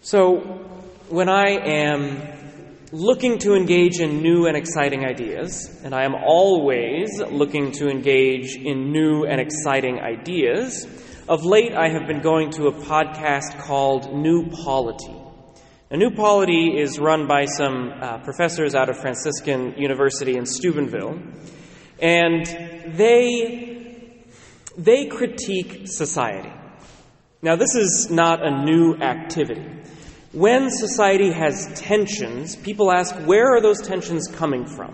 So, when I am looking to engage in new and exciting ideas, and I am always looking to engage in new and exciting ideas, of late I have been going to a podcast called New Polity. Now, New Polity is run by some professors out of Franciscan University in Steubenville, and they critique society. Now, this is not a new activity. When society has tensions, people ask, where are those tensions coming from?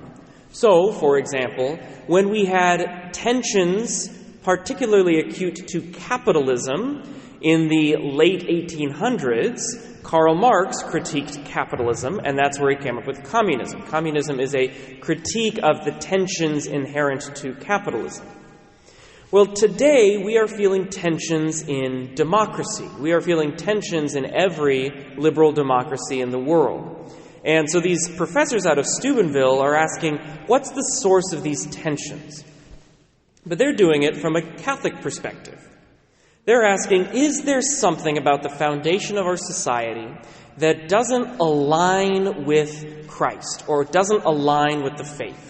So, for example, when we had tensions particularly acute to capitalism in the late 1800s, Karl Marx critiqued capitalism, and that's where he came up with communism. Communism is a critique of the tensions inherent to capitalism. Well, today we are feeling tensions in democracy. We are feeling tensions in every liberal democracy in the world. And so these professors out of Steubenville are asking, what's the source of these tensions? But they're doing it from a Catholic perspective. They're asking, is there something about the foundation of our society that doesn't align with Christ or doesn't align with the faith?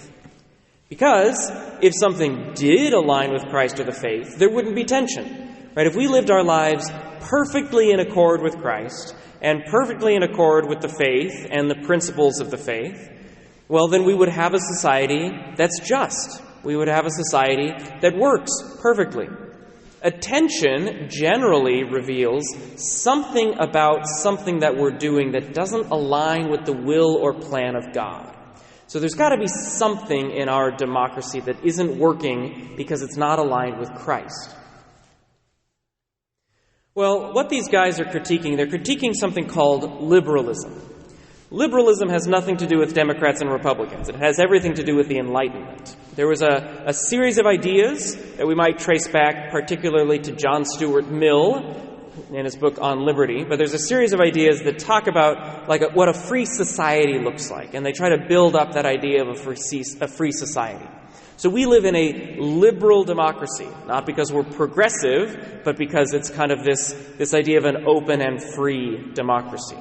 Because if something did align with Christ or the faith, there wouldn't be tension, right? If we lived our lives perfectly in accord with Christ and perfectly in accord with the faith and the principles of the faith, well, then we would have a society that's just. We would have a society that works perfectly. A tension generally reveals something about something that we're doing that doesn't align with the will or plan of God. So there's got to be something in our democracy that isn't working because it's not aligned with Christ. Well, what these guys are critiquing, they're critiquing something called liberalism. Liberalism has nothing to do with Democrats and Republicans. It has everything to do with the Enlightenment. There was a series of ideas that we might trace back particularly to John Stuart Mill in his book On Liberty, but there's a series of ideas that talk about what a free society looks like, and they try to build up that idea of a free society. So we live in a liberal democracy, not because we're progressive, but because it's kind of this idea of an open and free democracy.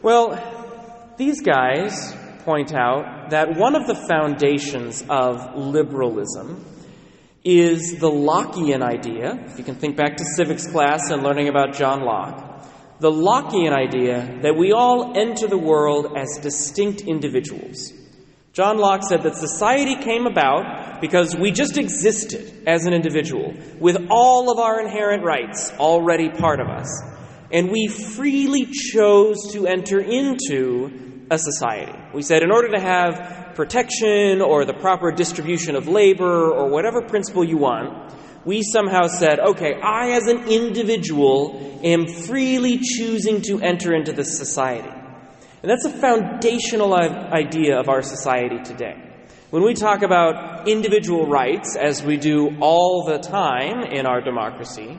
Well, these guys point out that one of the foundations of liberalism is the Lockean idea. If you can think back to civics class and learning about John Locke, the Lockean idea that we all enter the world as distinct individuals. John Locke said that society came about because we just existed as an individual with all of our inherent rights already part of us. And we freely chose to enter into a society. We said in order to have protection or the proper distribution of labor or whatever principle you want, we somehow said, okay, I as an individual am freely choosing to enter into this society. And that's a foundational idea of our society today. When we talk about individual rights, as we do all the time in our democracy,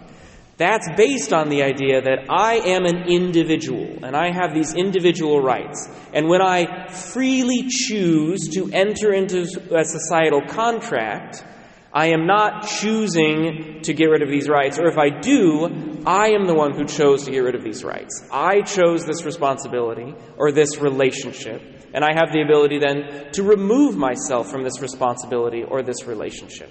that's based on the idea that I am an individual and I have these individual rights. And when I freely choose to enter into a societal contract, I am not choosing to get rid of these rights. Or if I do, I am the one who chose to get rid of these rights. I chose this responsibility or this relationship. And I have the ability then to remove myself from this responsibility or this relationship.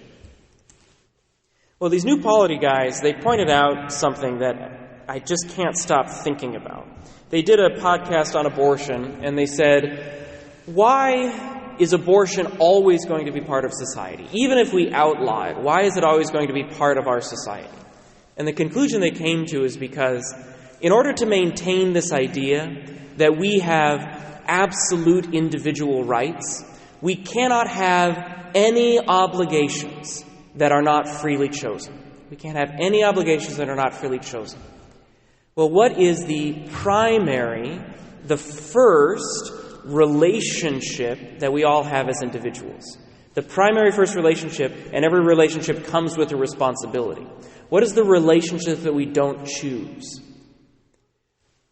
Well, these New Polity guys, they pointed out something that I just can't stop thinking about. They did a podcast on abortion, and they said, why is abortion always going to be part of society? Even if we outlaw it, why is it always going to be part of our society? And the conclusion they came to is because in order to maintain this idea that we have absolute individual rights, we cannot have any obligations that are not freely chosen. We can't have any obligations that are not freely chosen. Well, what is the first relationship that we all have as individuals? The primary first relationship, and every relationship comes with a responsibility. What is the relationship that we don't choose?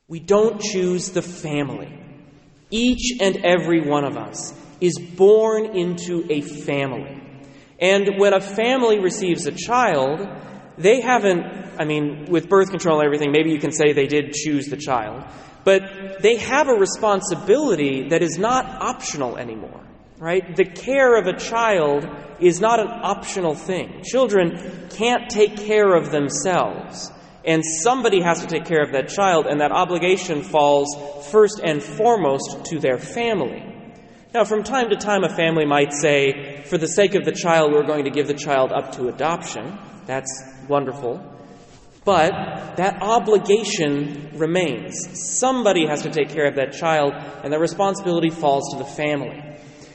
We don't choose the family. Each and every one of us is born into a family. And when a family receives a child, they haven't, with birth control and everything, maybe you can say they did choose the child, but they have a responsibility that is not optional anymore, right? The care of a child is not an optional thing. Children can't take care of themselves, and somebody has to take care of that child, and that obligation falls first and foremost to their family. Now, from time to time, a family might say, for the sake of the child, we're going to give the child up to adoption. That's wonderful. But that obligation remains. Somebody has to take care of that child, and that responsibility falls to the family.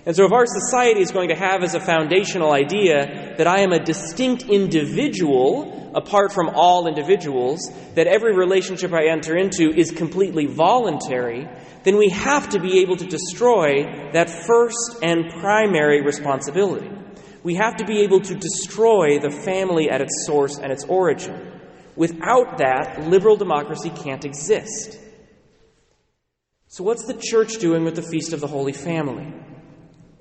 And so if our society is going to have as a foundational idea that I am a distinct individual apart from all individuals, that every relationship I enter into is completely voluntary, then we have to be able to destroy that first and primary responsibility. We have to be able to destroy the family at its source and its origin. Without that, liberal democracy can't exist. So what's the church doing with the Feast of the Holy Family?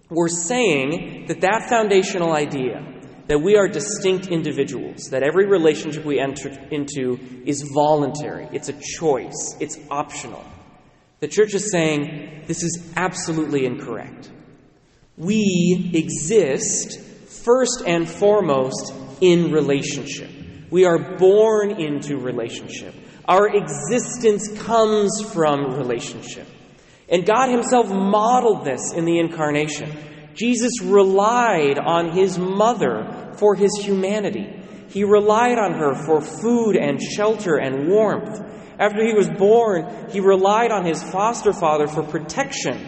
We're saying that that foundational idea, that we are distinct individuals, that every relationship we enter into is voluntary, it's a choice, it's optional. The church is saying this is absolutely incorrect. We exist first and foremost in relationship. We are born into relationship. Our existence comes from relationship. And God himself modeled this in the incarnation. Jesus relied on his mother for his humanity. He relied on her for food and shelter and warmth. After he was born, he relied on his foster father for protection.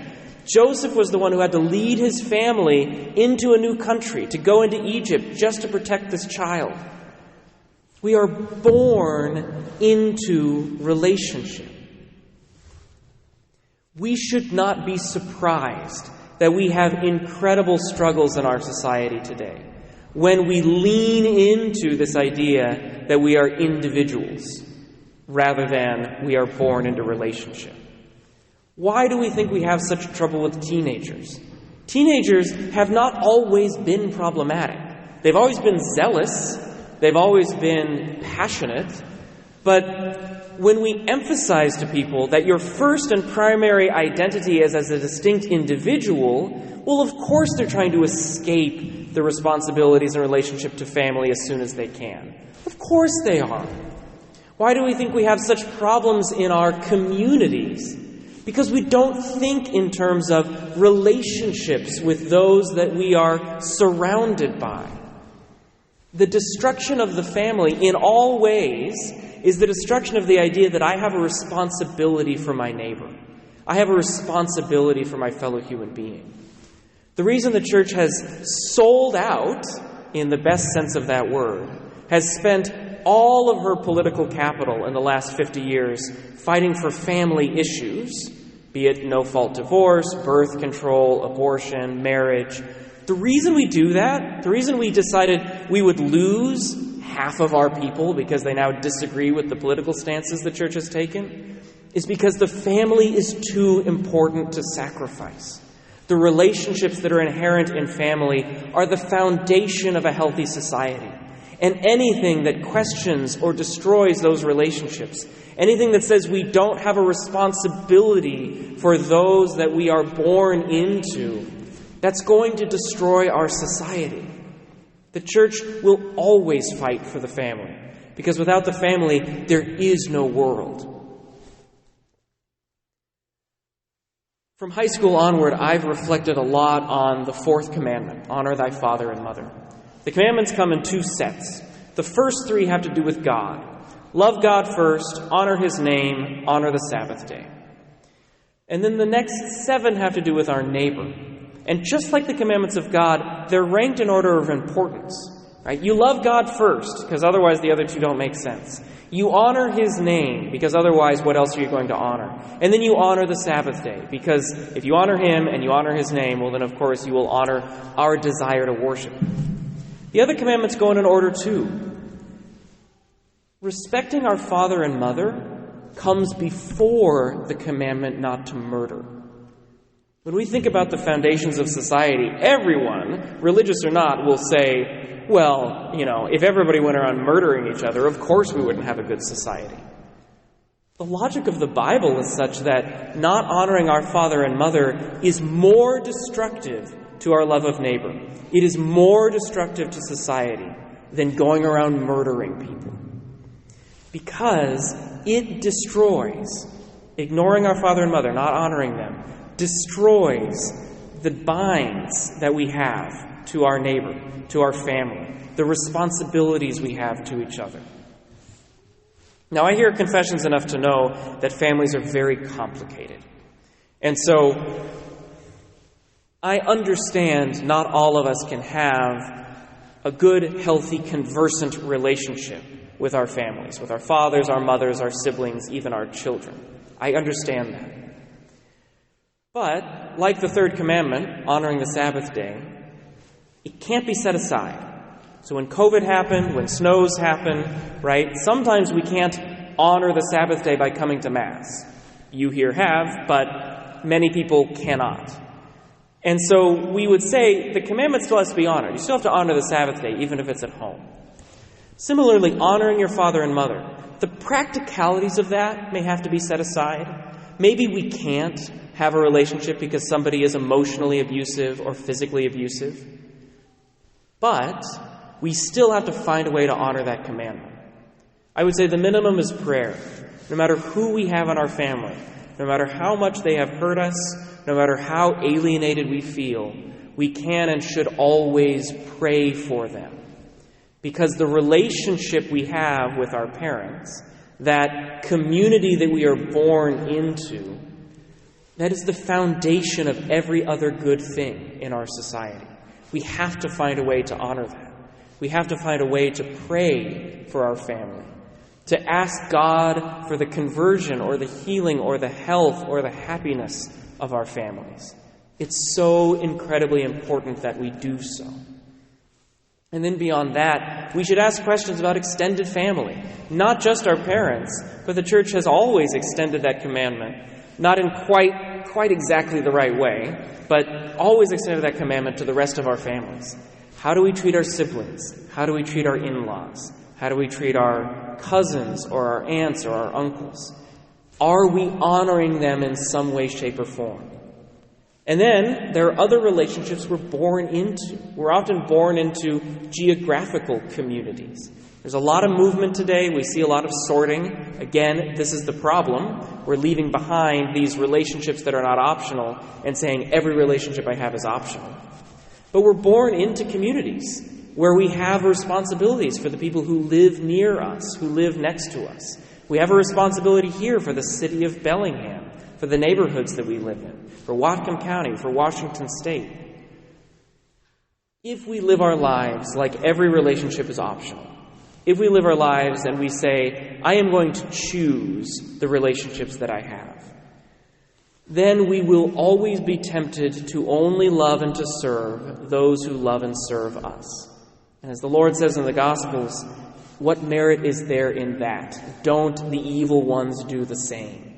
Joseph was the one who had to lead his family into a new country, to go into Egypt just to protect this child. We are born into relationship. We should not be surprised that we have incredible struggles in our society today when we lean into this idea that we are individuals rather than we are born into relationship. Why do we think we have such trouble with teenagers? Teenagers have not always been problematic. They've always been zealous. They've always been passionate. But when we emphasize to people that your first and primary identity is as a distinct individual, well, of course they're trying to escape the responsibilities in relationship to family as soon as they can. Of course they are. Why do we think we have such problems in our communities? Because we don't think in terms of relationships with those that we are surrounded by. The destruction of the family, in all ways, is the destruction of the idea that I have a responsibility for my neighbor. I have a responsibility for my fellow human being. The reason the church has sold out, in the best sense of that word, has spent all of her political capital in the last 50 years fighting for family issues, be it no-fault divorce, birth control, abortion, marriage. The reason we do that, the reason we decided we would lose half of our people because they now disagree with the political stances the church has taken, is because the family is too important to sacrifice. The relationships that are inherent in family are the foundation of a healthy society. And anything that questions or destroys those relationships, anything that says we don't have a responsibility for those that we are born into, that's going to destroy our society. The church will always fight for the family, because without the family, there is no world. From high school onward, I've reflected a lot on the fourth commandment, honor thy father and mother. The commandments come in two sets. The first three have to do with God. Love God first, honor his name, honor the Sabbath day. And then the next 7 have to do with our neighbor. And just like the commandments of God, they're ranked in order of importance. Right? You love God first, because otherwise the other 2 don't make sense. You honor his name, because otherwise what else are you going to honor? And then you honor the Sabbath day, because if you honor him and you honor his name, well then of course you will honor our desire to worship. The other commandments go in an order too. Respecting our father and mother comes before the commandment not to murder. When we think about the foundations of society, everyone, religious or not, will say, well, if everybody went around murdering each other, of course we wouldn't have a good society. The logic of the Bible is such that not honoring our father and mother is more destructive to our love of neighbor. It is more destructive to society than going around murdering people. Because it destroys, ignoring our father and mother, not honoring them, destroys the binds that we have to our neighbor, to our family, the responsibilities we have to each other. Now, I hear confessions enough to know that families are very complicated. And so, I understand not all of us can have a good, healthy, conversant relationship with our families, with our fathers, our mothers, our siblings, even our children. I understand that. But, like the third commandment, honoring the Sabbath day, it can't be set aside. So when COVID happened, when snows happen, right, sometimes we can't honor the Sabbath day by coming to Mass. You here have, but many people cannot. And so we would say the commandment still has to be honored. You still have to honor the Sabbath day, even if it's at home. Similarly, honoring your father and mother. The practicalities of that may have to be set aside. Maybe we can't have a relationship because somebody is emotionally abusive or physically abusive. But we still have to find a way to honor that commandment. I would say the minimum is prayer. No matter who we have in our family, no matter how much they have hurt us, no matter how alienated we feel, we can and should always pray for them. Because the relationship we have with our parents, that community that we are born into, that is the foundation of every other good thing in our society. We have to find a way to honor that. We have to find a way to pray for our family, to ask God for the conversion or the healing or the health or the happiness of our families. It's so incredibly important that we do so. And then beyond that, we should ask questions about extended family. Not just our parents, but the church has always extended that commandment, not in quite exactly the right way, but always extended that commandment to the rest of our families. How do we treat our siblings? How do we treat our in-laws? How do we treat our cousins or our aunts or our uncles? Are we honoring them in some way, shape, or form? And then there are other relationships we're born into. We're often born into geographical communities. There's a lot of movement today. We see a lot of sorting. Again, this is the problem. We're leaving behind these relationships that are not optional and saying every relationship I have is optional. But we're born into communities where we have responsibilities for the people who live near us, who live next to us. We have a responsibility here for the city of Bellingham, for the neighborhoods that we live in, for Whatcom County, for Washington State. If we live our lives like every relationship is optional, if we live our lives and we say, I am going to choose the relationships that I have, then we will always be tempted to only love and to serve those who love and serve us. And as the Lord says in the Gospels, what merit is there in that? Don't the evil ones do the same?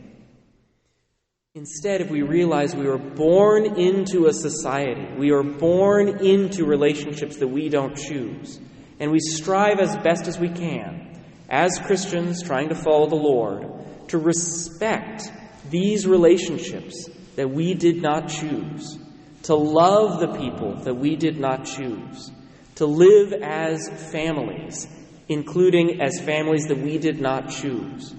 Instead, if we realize we were born into a society, we are born into relationships that we don't choose, and we strive as best as we can, as Christians trying to follow the Lord, to respect these relationships that we did not choose, to love the people that we did not choose, to live as families, including as families that we did not choose,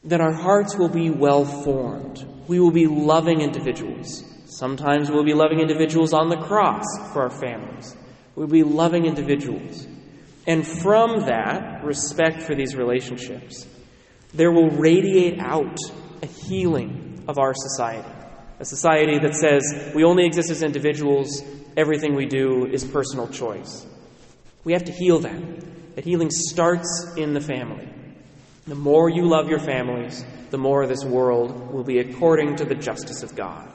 then our hearts will be well formed. We will be loving individuals. Sometimes we'll be loving individuals on the cross for our families. We'll be loving individuals. And from that respect for these relationships, there will radiate out a healing of our society. A society that says we only exist as individuals, everything we do is personal choice. We have to heal that. That healing starts in the family. The more you love your families, the more this world will be according to the justice of God.